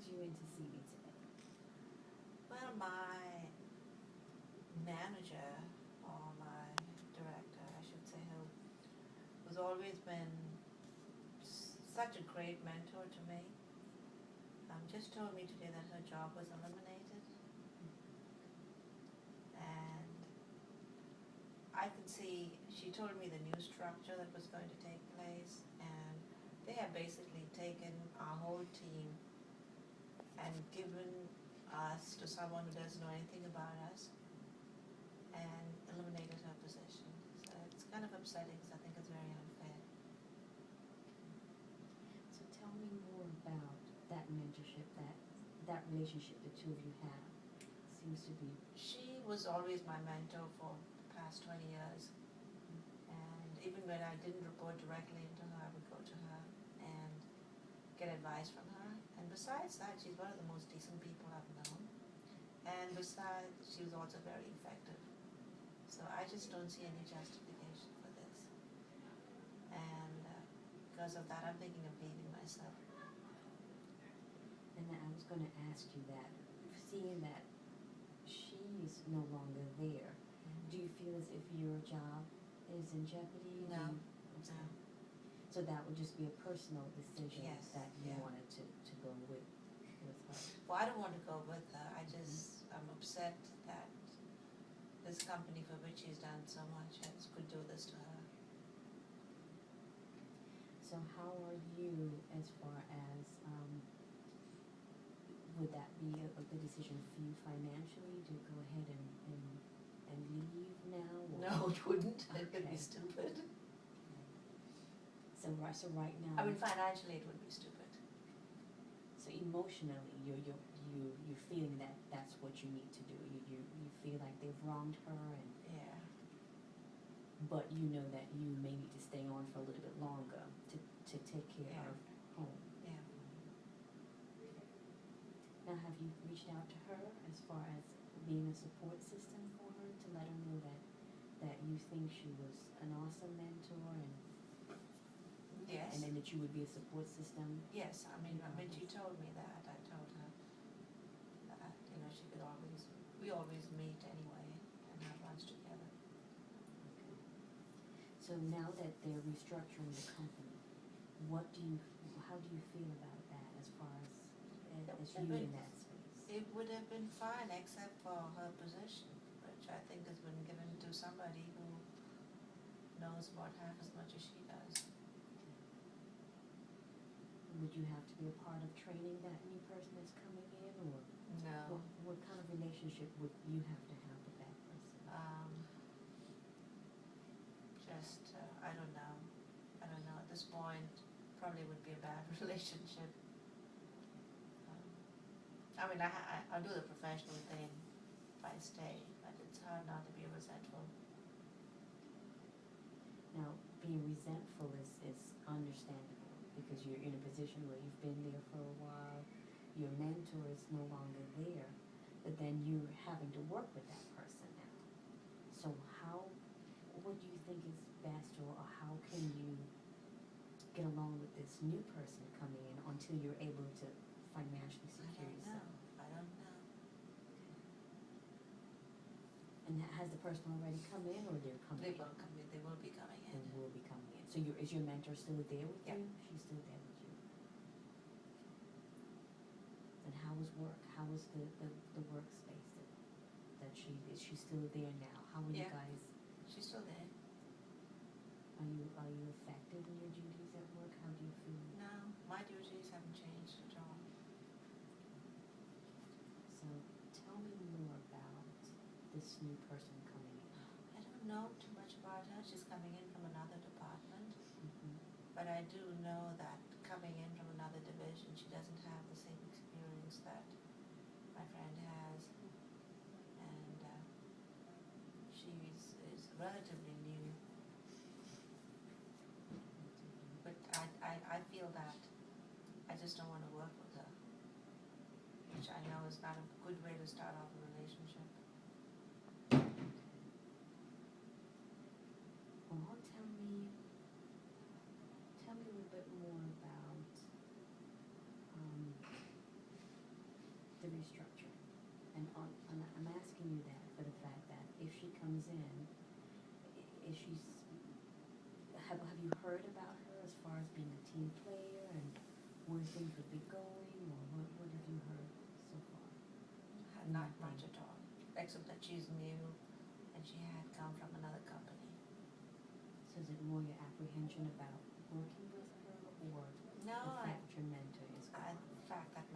you in to see me today? Well, my manager, or my director, I should say, who's always been such a great mentor to me, just told me today that her job was eliminated. And I could see, she told me the new structure that was going to take place, and they have basically taken our whole team and given us to someone who doesn't know anything about us and eliminated her position. So it's kind of upsetting because I think it's very unfair. So tell me more about that mentorship, that relationship the two of you have. Seems to be. She was always my mentor for the past 20 years. And even when I didn't report directly into her, I would go to her and get advice from her. And besides that, she's one of the most decent people I've known. And besides, she was also very effective. So I just don't see any justification for this. And because of that, I'm thinking of leaving myself. And I was going to ask you that, seeing that she is no longer there, do you feel as if your job is in jeopardy? No. No. So that would just be a personal decision. Yes. That you Yeah. wanted to go with her. Well, I don't want to go with her. I'm upset that this company for which she's done so much could do this to her. So how are you as far as, would that be a good decision for you financially to go ahead and leave now? Or? No, it wouldn't. It would be Okay. stupid. So right now. I mean, financially, it would be stupid. So emotionally, you're feeling that that's what you need to do. You feel like they've wronged her, and Yeah. but you know that you may need to stay on for a little bit longer to take care Yeah. of home. Yeah. Now, have you reached out to her as far as being a support system for her to let her know that you think she was an awesome mentor, and Yes. then that you would be a support system? Yes. I mean, when she told me that, I told her that she could we always meet anyway and have lunch together. Okay. So now that they're restructuring the company, how do you feel about that as far as you in that space? It would have been fine except for her position, which I think has been given to somebody who knows about half as much as she does. Would you have to be a part of training that new person that's coming in, or No. what kind of relationship would you have to have with that person? I don't know. At this point, probably would be a bad relationship. I mean, I'll do the professional thing if I stay, but it's hard not to be resentful. Now, being resentful is understandable because you're in a position where you've been there for a while, your mentor is no longer there, but then you're having to work with that person now. So what do you think is best, or how can you get along with this new person coming in until you're able to financially secure yourself? I don't know. And has the person already come in, or they're coming They in? will come in. They will be coming in. They will be coming in. So is your mentor still there with Yeah. you? She's still there with you. And how was work? How was the workspace that is she still there now? How are you Yeah. guys? She's still there. Are you effective in your duties at work? How do you feel? No, my duties haven't changed at all. So tell me more about this new person coming in. I don't know too much about her. She's coming in from another department. Mm-hmm. But I do know that coming in from another division, she doesn't have the same experience that my friend has. And she is relatively new. But I feel that I just don't want to work with her, which I know is not a good way to start off a relationship. Well, tell me a little bit more about structure. And I'm asking you that for the fact that if she comes in, is she's, have you heard about her as far as being a team player and where things would be going, or what have you heard so far? Not much at all, except that she's new and she had come from another company. So is it more your apprehension about working with her, or No, the fact your mentor is gone? the fact that